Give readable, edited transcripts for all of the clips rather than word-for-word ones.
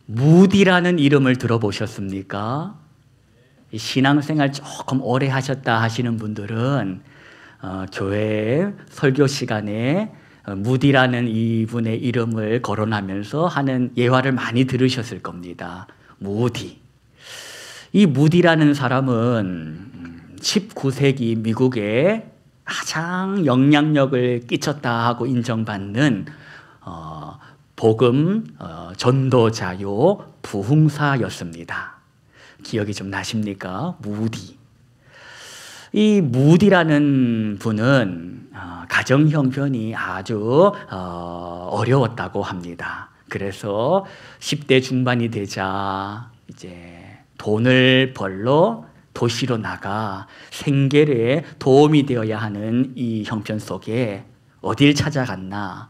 무디라는 이름을 들어보셨습니까? 신앙생활 조금 오래 하셨다 하시는 분들은 교회 설교 시간에 무디라는 이분의 이름을 거론하면서 하는 예화를 많이 들으셨을 겁니다. 무디. 이 무디라는 사람은 19세기 미국에 가장 영향력을 끼쳤다 하고 인정받는 복음 전도자요 부흥사였습니다. 기억이 좀 나십니까? 무디. 이 무디라는 분은 가정 형편이 아주 어려웠다고 합니다. 그래서 10대 중반이 되자 이제 돈을 벌러 도시로 나가 생계에 도움이 되어야 하는 이 형편 속에 어딜 찾아갔나?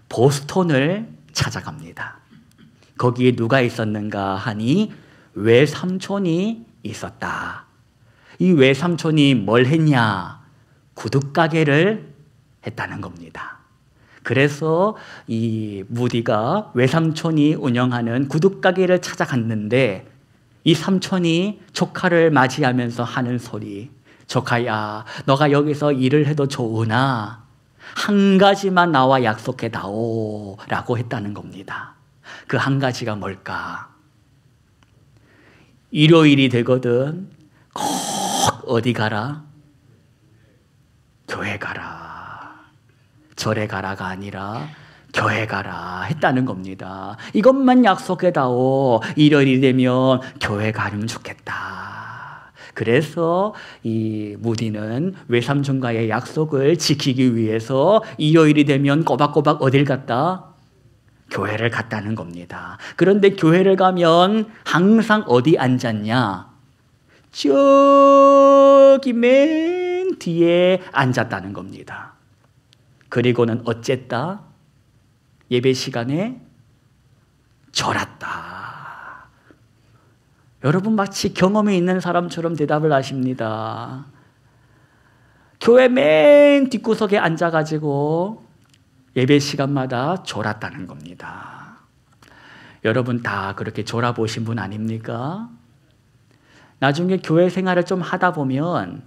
보스턴을 찾아갑니다. 거기에 누가 있었는가 하니 외삼촌이 있었다. 이 외삼촌이 뭘 했냐? 구둣가게를 했다는 겁니다. 그래서 이 무디가 외삼촌이 운영하는 구둣가게를 찾아갔는데 이 삼촌이 조카를 맞이하면서 하는 소리, 조카야, 너가 여기서 일을 해도 좋으나 한 가지만 나와 약속해 다오 라고 했다는 겁니다. 그 한 가지가 뭘까? 일요일이 되거든 꼭 어디 가라? 교회 가라. 절에 가라가 아니라 교회 가라 했다는 겁니다. 이것만 약속해다오. 일요일이 되면 교회 가면 좋겠다. 그래서 이 무디는 외삼촌과의 약속을 지키기 위해서 일요일이 되면 꼬박꼬박 어딜 갔다? 교회를 갔다는 겁니다. 그런데 교회를 가면 항상 어디 앉았냐? 저기 맨 뒤에 앉았다는 겁니다. 그리고는 어쨌다? 예배 시간에 졸았다. 여러분 마치 경험이 있는 사람처럼 대답을 하십니다. 교회 맨 뒷구석에 앉아가지고 예배 시간마다 졸았다는 겁니다. 여러분 다 그렇게 졸아보신 분 아닙니까? 나중에 교회 생활을 좀 하다 보면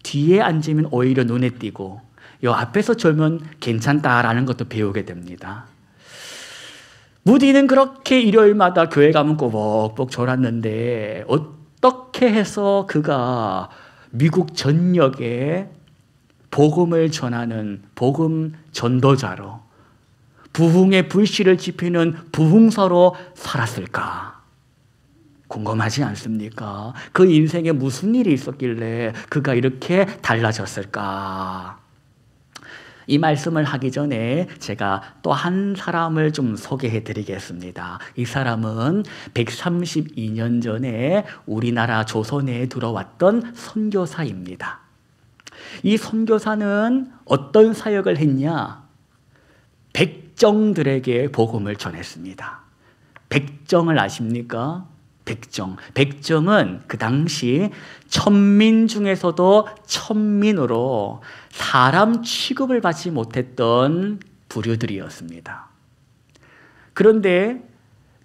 뒤에 앉으면 오히려 눈에 띄고 요 앞에서 졸면 괜찮다라는 것도 배우게 됩니다. 무디는 그렇게 일요일마다 교회 가면 꼬박꼬박 졸았는데 어떻게 해서 그가 미국 전역에 복음을 전하는 복음 전도자로 부흥의 불씨를 지피는 부흥사로 살았을까? 궁금하지 않습니까? 그 인생에 무슨 일이 있었길래 그가 이렇게 달라졌을까? 이 말씀을 하기 전에 제가 또 한 사람을 좀 소개해 드리겠습니다. 이 사람은 132년 전에 우리나라 조선에 들어왔던 선교사입니다. 이 선교사는 어떤 사역을 했냐? 백정들에게 복음을 전했습니다. 백정을 아십니까? 백정은 그 당시 천민 중에서도 천민으로 사람 취급을 받지 못했던 부류들이었습니다. 그런데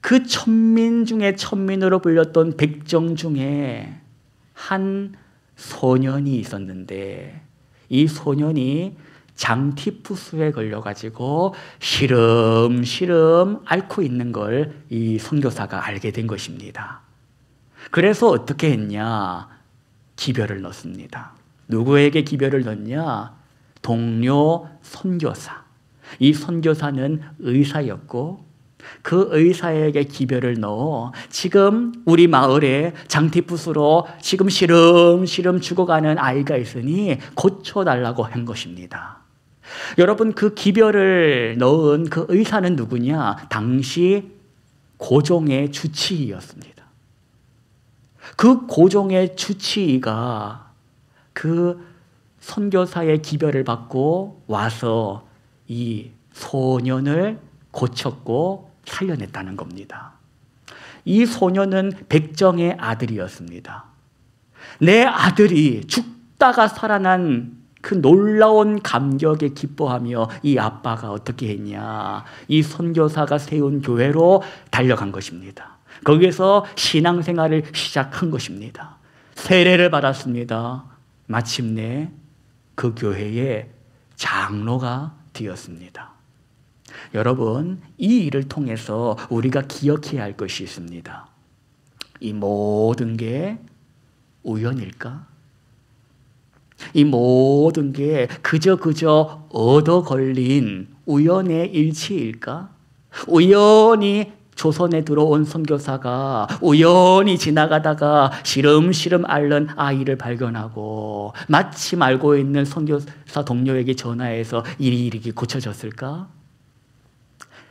그 천민 중에 천민으로 불렸던 백정 중에 한 소년이 있었는데 이 소년이 장티푸스에 걸려가지고 시름시름 앓고 있는 걸 이 선교사가 알게 된 것입니다. 그래서 어떻게 했냐? 기별을 넣습니다. 누구에게 기별을 넣냐? 동료 선교사. 이 선교사는 의사였고 그 의사에게 기별을 넣어 지금 우리 마을에 장티푸스로 지금 시름시름 죽어가는 아이가 있으니 고쳐달라고 한 것입니다. 여러분 그 기별을 넣은 그 의사는 누구냐? 당시 고종의 주치의였습니다. 그 고종의 주치의가 그 선교사의 기별을 받고 와서 이 소년을 고쳤고 살려냈다는 겁니다. 이 소년은 백정의 아들이었습니다. 내 아들이 죽다가 살아난 그 놀라운 감격에 기뻐하며 이 아빠가 어떻게 했냐? 이 선교사가 세운 교회로 달려간 것입니다. 거기에서 신앙생활을 시작한 것입니다. 세례를 받았습니다. 마침내 그 교회의 장로가 되었습니다. 여러분, 이 일을 통해서 우리가 기억해야 할 것이 있습니다. 이 모든 게 우연일까? 이 모든 게 그저 얻어 걸린 우연의 일치일까? 우연히 조선에 들어온 선교사가 우연히 지나가다가 시름시름 앓는 아이를 발견하고 마침 알고 있는 선교사 동료에게 전화해서 일이 이렇게 고쳐졌을까?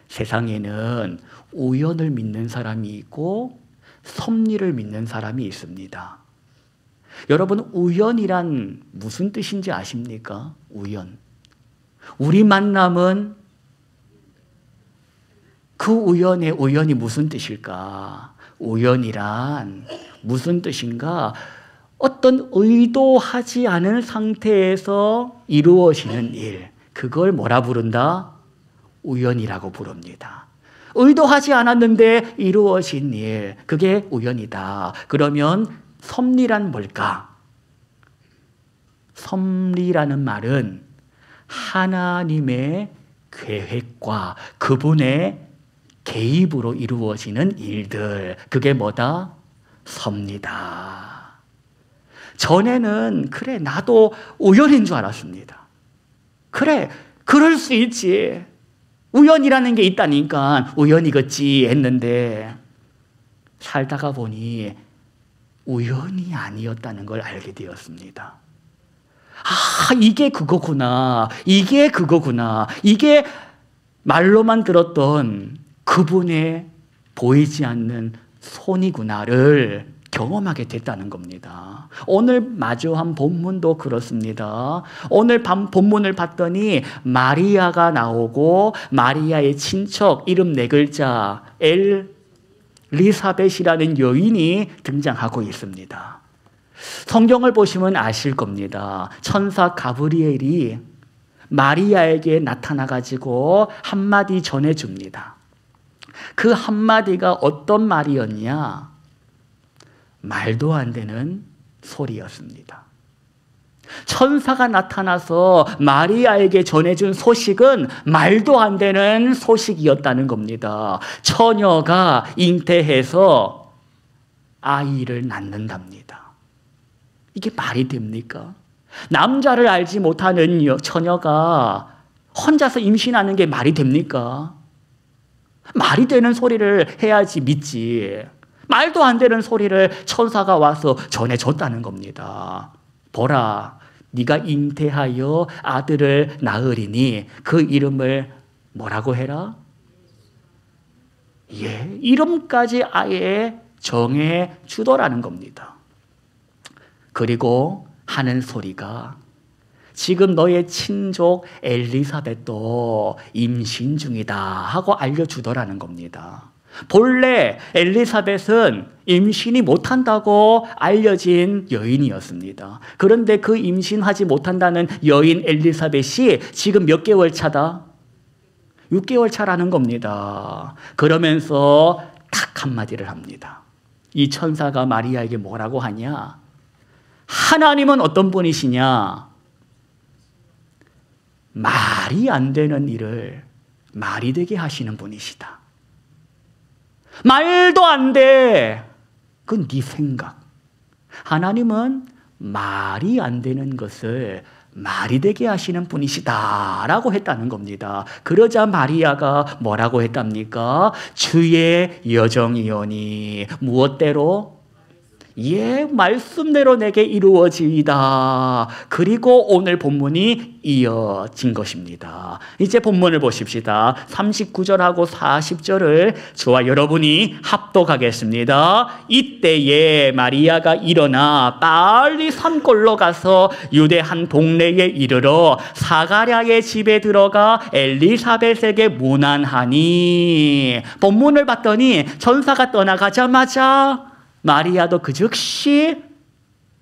세상에는 우연을 믿는 사람이 있고 섭리를 믿는 사람이 있습니다. 여러분, 우연이란 무슨 뜻인지 아십니까? 우연. 우리 만남은 그 우연의 우연이 무슨 뜻일까? 우연이란 무슨 뜻인가? 어떤 의도하지 않은 상태에서 이루어지는 일, 그걸 뭐라 부른다? 우연이라고 부릅니다. 의도하지 않았는데 이루어진 일, 그게 우연이다. 그러면 섭리란 뭘까? 섭리라는 말은 하나님의 계획과 그분의 개입으로 이루어지는 일들, 그게 뭐다? 섭니다. 전에는 그래, 나도 우연인 줄 알았습니다. 그래, 그럴 수 있지. 우연이라는 게 있다니까 우연이겠지 했는데 살다가 보니 우연이 아니었다는 걸 알게 되었습니다. 아, 이게 그거구나. 이게 그거구나. 이게 말로만 들었던 그분의 보이지 않는 손이구나를 경험하게 됐다는 겁니다. 오늘 마주한 본문도 그렇습니다. 오늘 본문을 봤더니 마리아가 나오고 마리아의 친척 이름 4글자 엘리사벳이라는 여인이 등장하고 있습니다. 성경을 보시면 아실 겁니다. 천사 가브리엘이 마리아에게 나타나가지고 한마디 전해줍니다. 그 한마디가 어떤 말이었냐? 말도 안 되는 소리였습니다. 천사가 나타나서 마리아에게 전해준 소식은 말도 안 되는 소식이었다는 겁니다. 처녀가 잉태해서 아이를 낳는답니다. 이게 말이 됩니까? 남자를 알지 못하는 처녀가 혼자서 임신하는 게 말이 됩니까? 말이 되는 소리를 해야지 믿지. 말도 안 되는 소리를 천사가 와서 전해줬다는 겁니다. 보라, 네가 잉태하여 아들을 낳으리니 그 이름을 뭐라고 해라? 예, 이름까지 아예 정해 주더라는 겁니다. 그리고 하는 소리가 지금 너의 친족 엘리사벳도 임신 중이다 하고 알려주더라는 겁니다. 본래 엘리사벳은 임신이 못한다고 알려진 여인이었습니다. 그런데 그 임신하지 못한다는 여인 엘리사벳이 지금 몇 개월 차다? 6개월 차라는 겁니다. 그러면서 딱 한마디를 합니다. 이 천사가 마리아에게 뭐라고 하냐? 하나님은 어떤 분이시냐? 말이 안 되는 일을 말이 되게 하시는 분이시다. 말도 안 돼. 그건 네 생각. 하나님은 말이 안 되는 것을 말이 되게 하시는 분이시다라고 했다는 겁니다. 그러자 마리아가 뭐라고 했답니까? 주의 여정이오니 무엇대로? 예, 말씀대로 내게 이루어지이다. 그리고 오늘 본문이 이어진 것입니다. 이제 본문을 보십시다. 39절하고 40절을 저와 여러분이 합독하겠습니다. 이때에 마리아가 일어나 빨리 산골로 가서 유대 한 동네에 이르러 사가랴의 집에 들어가 엘리사벳에게 문안하니. 본문을 봤더니 천사가 떠나가자마자 마리아도 그 즉시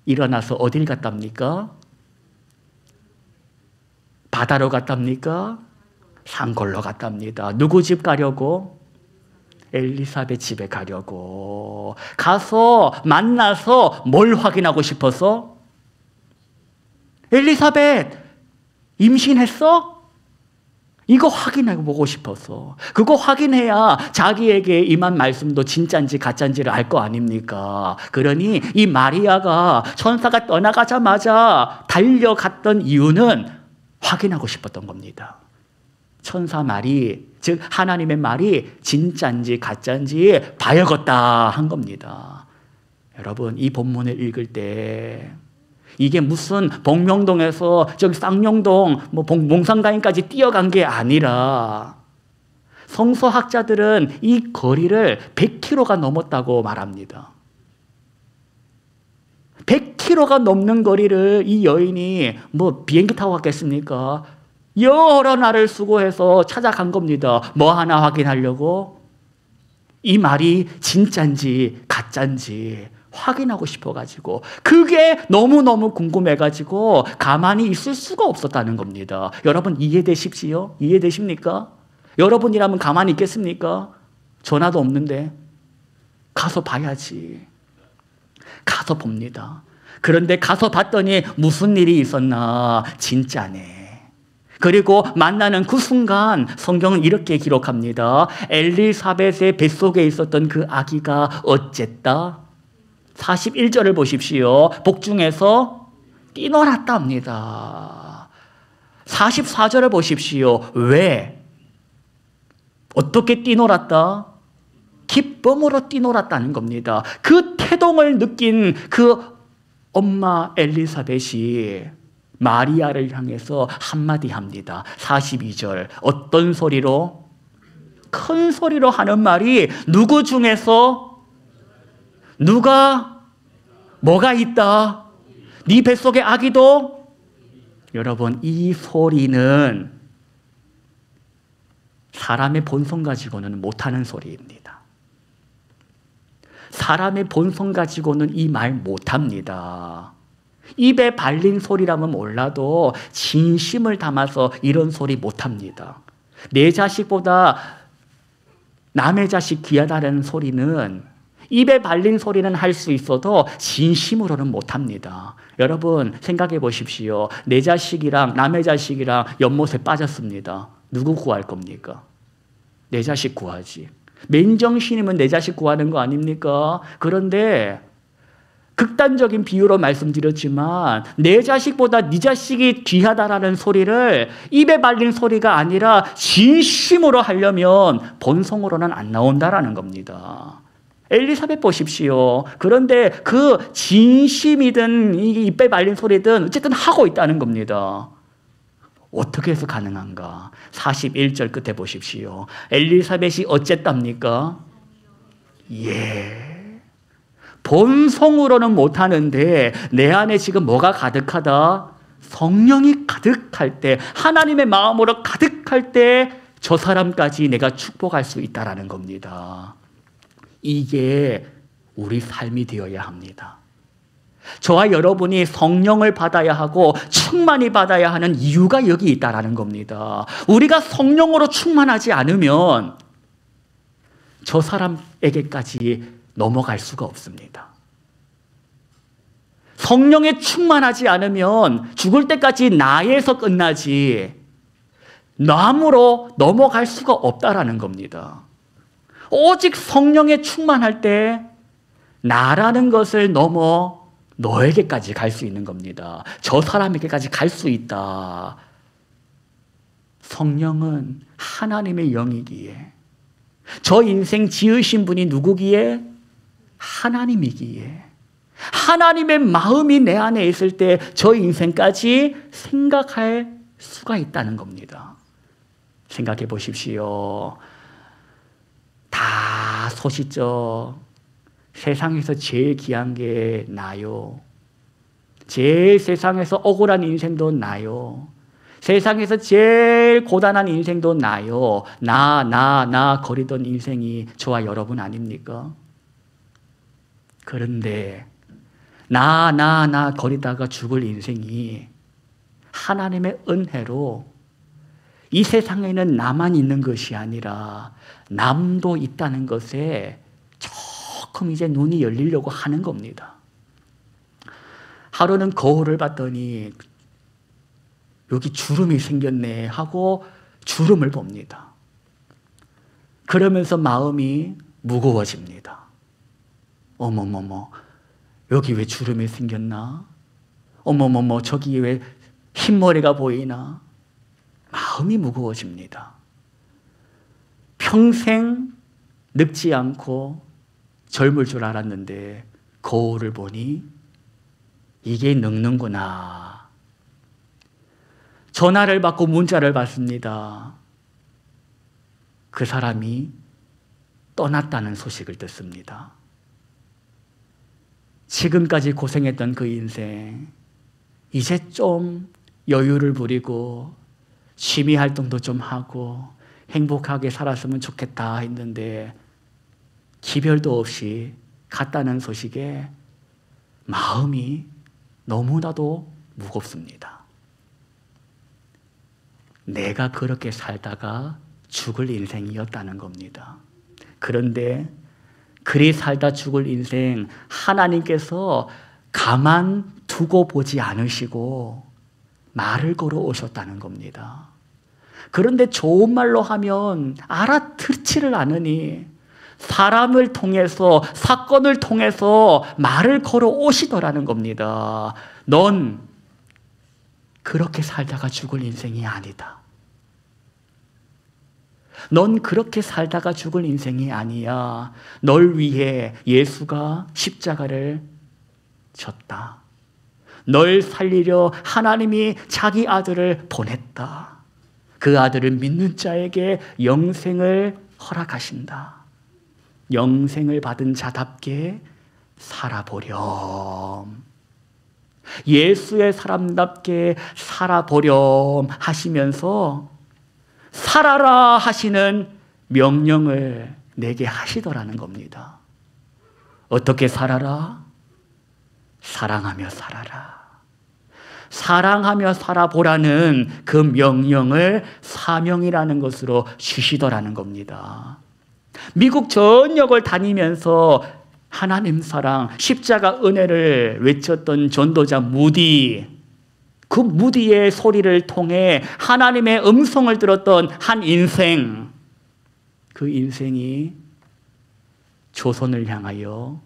일어나서 어딜 갔답니까? 바다로 갔답니까? 산골로 갔답니다. 누구 집 가려고? 엘리사벳 집에 가려고. 가서 만나서 뭘 확인하고 싶어서? 엘리사벳 임신했어? 이거 확인해 보고 싶어서. 그거 확인해야 자기에게 임한 말씀도 진짜인지 가짜인지를 알 거 아닙니까? 그러니 이 마리아가 천사가 떠나가자마자 달려갔던 이유는 확인하고 싶었던 겁니다. 천사 말이, 즉 하나님의 말이 진짜인지 가짜인지 봐야겠다 한 겁니다. 여러분, 이 본문을 읽을 때 이게 무슨 복명동에서 저기 쌍용동 몽산가인까지 뛰어간 게 아니라 성서학자들은 이 거리를 100km가 넘었다고 말합니다. 100km가 넘는 거리를 이 여인이 비행기 타고 갔겠습니까? 여러 날을 수고해서 찾아간 겁니다. 뭐 하나 확인하려고? 이 말이 진짜인지 가짜인지 확인하고 싶어가지고, 그게 너무너무 궁금해가지고 가만히 있을 수가 없었다는 겁니다. 여러분 이해되십시오? 이해되십니까? 여러분이라면 가만히 있겠습니까? 전화도 없는데. 가서 봐야지. 가서 봅니다. 그런데 가서 봤더니 무슨 일이 있었나? 진짜네. 그리고 만나는 그 순간 성경은 이렇게 기록합니다. 엘리사벳의 뱃속에 있었던 그 아기가 어쨌다? 41절을 보십시오. 복중에서 뛰놀았다 합니다. 44절을 보십시오. 왜? 어떻게 뛰놀았다? 기쁨으로 뛰놀았다는 겁니다. 그 태동을 느낀 그 엄마 엘리사벳이 마리아를 향해서 한마디 합니다. 42절. 어떤 소리로? 큰 소리로 하는 말이, 누구 중에서 누가 뭐가 있다? 네 뱃속에 아기도? 여러분, 이 소리는 사람의 본성 가지고는 못하는 소리입니다. 사람의 본성 가지고는 이 말 못합니다. 입에 발린 소리라면 몰라도 진심을 담아서 이런 소리 못합니다. 내 자식보다 남의 자식 귀하다는 소리는, 입에 발린 소리는 할 수 있어도 진심으로는 못합니다. 여러분 생각해 보십시오. 내 자식이랑 남의 자식이랑 연못에 빠졌습니다. 누구 구할 겁니까? 내 자식 구하지. 맨정신이면 내 자식 구하는 거 아닙니까? 그런데 극단적인 비유로 말씀드렸지만 내 자식보다 네 자식이 귀하다라는 소리를 입에 발린 소리가 아니라 진심으로 하려면 본성으로는 안 나온다라는 겁니다. 엘리사벳 보십시오. 그런데 그 진심이든 입에 발린 소리든 어쨌든 하고 있다는 겁니다. 어떻게 해서 가능한가? 41절 끝에 보십시오. 엘리사벳이 어쨌답니까? 본성으로는 못하는데 내 안에 지금 뭐가 가득하다? 성령이 가득할 때, 하나님의 마음으로 가득할 때 저 사람까지 내가 축복할 수 있다는 겁니다. 이게 우리 삶이 되어야 합니다. 저와 여러분이 성령을 받아야 하고 충만히 받아야 하는 이유가 여기 있다는 겁니다. 우리가 성령으로 충만하지 않으면 저 사람에게까지 넘어갈 수가 없습니다. 성령에 충만하지 않으면 죽을 때까지 나에서 끝나지 남으로 넘어갈 수가 없다라는 겁니다. 오직 성령에 충만할 때 나라는 것을 넘어 너에게까지 갈 수 있는 겁니다. 저 사람에게까지 갈 수 있다. 성령은 하나님의 영이기에, 저 인생 지으신 분이 누구기에? 하나님이기에, 하나님의 마음이 내 안에 있을 때 저 인생까지 생각할 수가 있다는 겁니다. 생각해 보십시오. 다 소시적, 세상에서 제일 귀한 게 나요. 제일 세상에서 억울한 인생도 나요. 세상에서 제일 고단한 인생도 나요. 나 거리던 인생이 저와 여러분 아닙니까? 그런데 나 거리다가 죽을 인생이 하나님의 은혜로 이 세상에는 나만 있는 것이 아니라 남도 있다는 것에 조금 이제 눈이 열리려고 하는 겁니다. 하루는 거울을 봤더니 여기 주름이 생겼네 하고 주름을 봅니다. 그러면서 마음이 무거워집니다. 어머머머, 여기 왜 주름이 생겼나? 어머머머, 저기 왜 흰머리가 보이나? 마음이 무거워집니다. 평생 늙지 않고 젊을 줄 알았는데 거울을 보니 이게 늙는구나. 전화를 받고 문자를 받습니다. 그 사람이 떠났다는 소식을 듣습니다. 지금까지 고생했던 그 인생, 이제 좀 여유를 부리고 취미 활동도 좀 하고 행복하게 살았으면 좋겠다 했는데 기별도 없이 갔다는 소식에 마음이 너무나도 무겁습니다. 내가 그렇게 살다가 죽을 인생이었다는 겁니다. 그런데 그리 살다 죽을 인생 하나님께서 가만 두고 보지 않으시고 말을 걸어 오셨다는 겁니다. 그런데 좋은 말로 하면 알아듣지를 않으니 사람을 통해서, 사건을 통해서 말을 걸어 오시더라는 겁니다. 넌 그렇게 살다가 죽을 인생이 아니다. 넌 그렇게 살다가 죽을 인생이 아니야. 널 위해 예수가 십자가를 졌다. 널 살리려 하나님이 자기 아들을 보냈다. 그 아들을 믿는 자에게 영생을 허락하신다. 영생을 받은 자답게 살아보렴. 예수의 사람답게 살아보렴 하시면서 살아라 하시는 명령을 내게 하시더라는 겁니다. 어떻게 살아라? 사랑하며 살아라. 사랑하며 살아보라는 그 명령을 사명이라는 것으로 주시더라는 겁니다. 미국 전역을 다니면서 하나님 사랑, 십자가 은혜를 외쳤던 전도자 무디, 그 무디의 소리를 통해 하나님의 음성을 들었던 한 인생, 그 인생이 조선을 향하여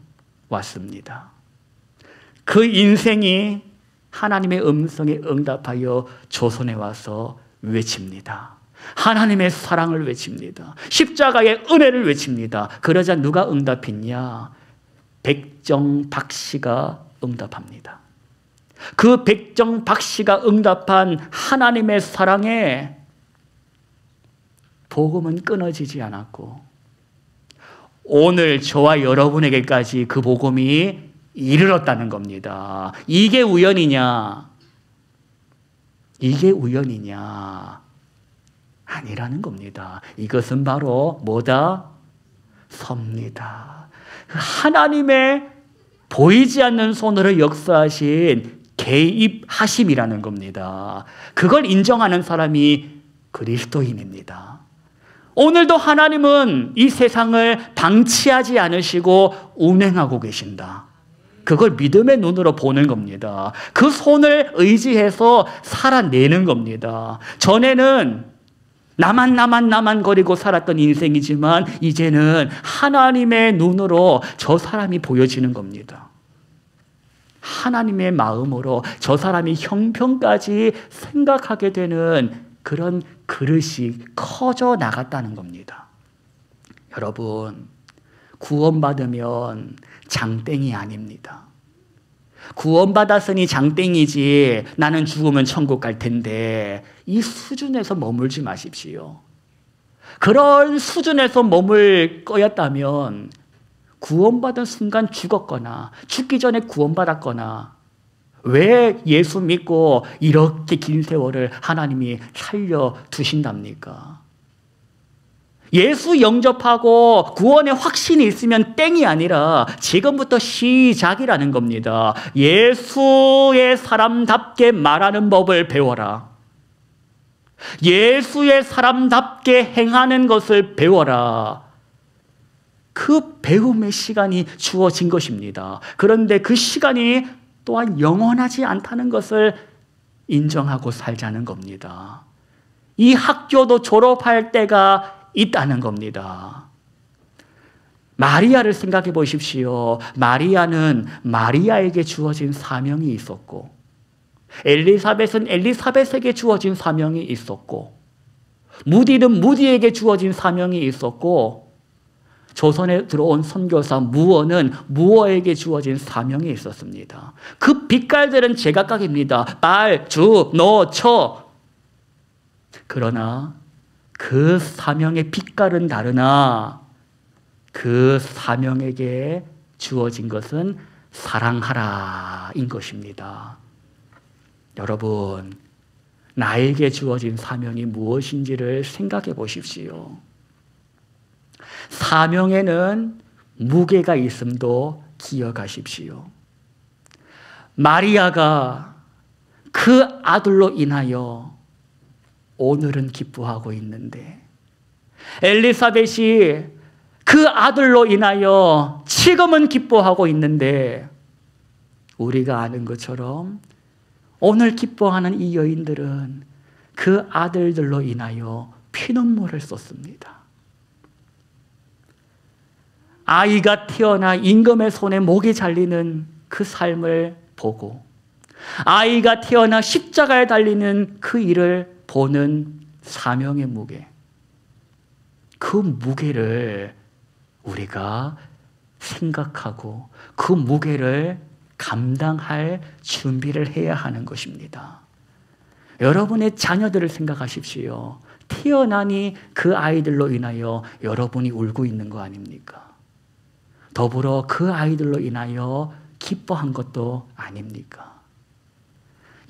왔습니다. 그 인생이 하나님의 음성에 응답하여 조선에 와서 외칩니다. 하나님의 사랑을 외칩니다. 십자가의 은혜를 외칩니다. 그러자 누가 응답했냐? 백정박 씨가 응답합니다. 그 백정박 씨가 응답한 하나님의 사랑에 복음은 끊어지지 않았고 오늘 저와 여러분에게까지 그 복음이 이르렀다는 겁니다. 이게 우연이냐? 이게 우연이냐? 아니라는 겁니다. 이것은 바로 뭐다? 섭니다. 하나님의 보이지 않는 손으로 역사하신 개입하심이라는 겁니다. 그걸 인정하는 사람이 그리스도인입니다. 오늘도 하나님은 이 세상을 방치하지 않으시고 운행하고 계신다. 그걸 믿음의 눈으로 보는 겁니다. 그 손을 의지해서 살아내는 겁니다. 전에는 나만 거리고 살았던 인생이지만 이제는 하나님의 눈으로 저 사람이 보여지는 겁니다. 하나님의 마음으로 저 사람이 형편까지 생각하게 되는 그런 그릇이 커져 나갔다는 겁니다. 여러분, 구원받으면 장땡이 아닙니다. 구원받았으니 장땡이지 나는 죽으면 천국 갈 텐데 이 수준에서 머물지 마십시오. 그런 수준에서 머물 거였다면 구원받은 순간 죽었거나 죽기 전에 구원받았거나 왜 예수 믿고 이렇게 긴 세월을 하나님이 살려두신답니까? 예수 영접하고 구원의 확신이 있으면 땡이 아니라 지금부터 시작이라는 겁니다. 예수의 사람답게 말하는 법을 배워라. 예수의 사람답게 행하는 것을 배워라. 그 배움의 시간이 주어진 것입니다. 그런데 그 시간이 또한 영원하지 않다는 것을 인정하고 살자는 겁니다. 이 학교도 졸업할 때가 있다는 겁니다. 마리아를 생각해 보십시오. 마리아는 마리아에게 주어진 사명이 있었고, 엘리사벳은 엘리사벳에게 주어진 사명이 있었고, 무디는 무디에게 주어진 사명이 있었고, 조선에 들어온 선교사 무어는 무어에게 주어진 사명이 있었습니다. 그 빛깔들은 제각각입니다. 발, 주, 노, 처. 그러나 그 사명의 빛깔은 다르나 그 사명에게 주어진 것은 사랑하라인 것입니다. 여러분, 나에게 주어진 사명이 무엇인지를 생각해 보십시오. 사명에는 무게가 있음도 기억하십시오. 마리아가 그 아들로 인하여 오늘은 기뻐하고 있는데, 엘리사벳이 그 아들로 인하여 지금은 기뻐하고 있는데, 우리가 아는 것처럼 오늘 기뻐하는 이 여인들은 그 아들들로 인하여 피눈물을 쏟습니다. 아이가 태어나 임금의 손에 목이 잘리는 그 삶을 보고, 아이가 태어나 십자가에 달리는 그 일을 보는 사명의 무게, 그 무게를 우리가 생각하고 그 무게를 감당할 준비를 해야 하는 것입니다. 여러분의 자녀들을 생각하십시오. 태어나니 그 아이들로 인하여 여러분이 울고 있는 거 아닙니까? 더불어 그 아이들로 인하여 기뻐한 것도 아닙니까?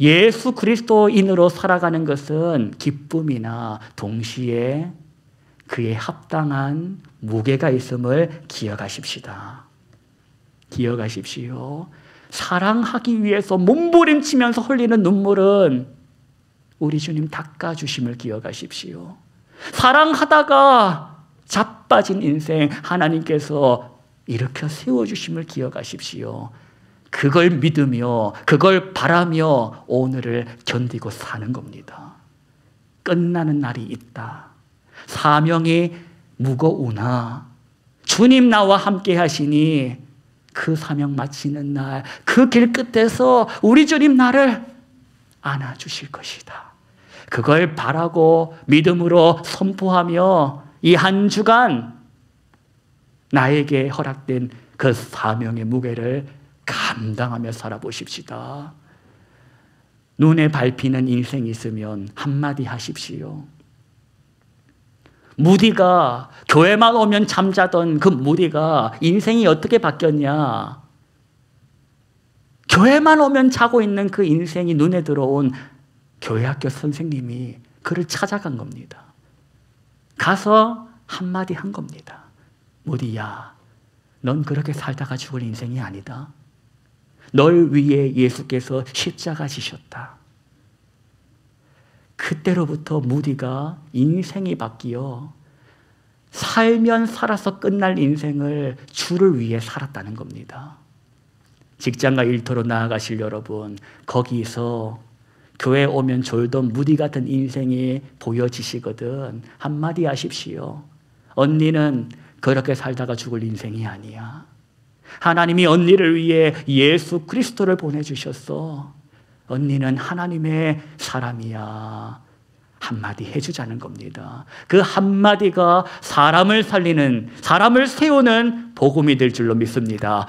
예수 그리스도인으로 살아가는 것은 기쁨이나 동시에 그에 합당한 무게가 있음을 기억하십시다. 기억하십시오. 사랑하기 위해서 몸부림치면서 흘리는 눈물은 우리 주님 닦아주심을 기억하십시오. 사랑하다가 자빠진 인생 하나님께서 일으켜 세워주심을 기억하십시오. 그걸 믿으며 그걸 바라며 오늘을 견디고 사는 겁니다. 끝나는 날이 있다. 사명이 무거우나 주님 나와 함께 하시니 그 사명 마치는 날, 그 길 끝에서 우리 주님 나를 안아주실 것이다. 그걸 바라고 믿음으로 선포하며 이 한 주간 나에게 허락된 그 사명의 무게를 감당하며 살아보십시다. 눈에 밟히는 인생이 있으면 한마디 하십시오. 무디가 교회만 오면 잠자던 그 무디가 인생이 어떻게 바뀌었냐? 교회만 오면 자고 있는 그 인생이 눈에 들어온 교회학교 선생님이 그를 찾아간 겁니다. 가서 한마디 한 겁니다. 무디야, 넌 그렇게 살다가 죽을 인생이 아니다. 널 위해 예수께서 십자가 지셨다. 그때로부터 무디가 인생이 바뀌어 살면 살아서 끝날 인생을 주를 위해 살았다는 겁니다. 직장과 일터로 나아가실 여러분, 거기서 교회 오면 졸던 무디 같은 인생이 보여지시거든 한마디 하십시오. 언니는 그렇게 살다가 죽을 인생이 아니야. 하나님이 언니를 위해 예수 그리스도를 보내주셨어. 언니는 하나님의 사람이야. 한마디 해주자는 겁니다. 그 한마디가 사람을 살리는, 사람을 세우는 복음이 될 줄로 믿습니다.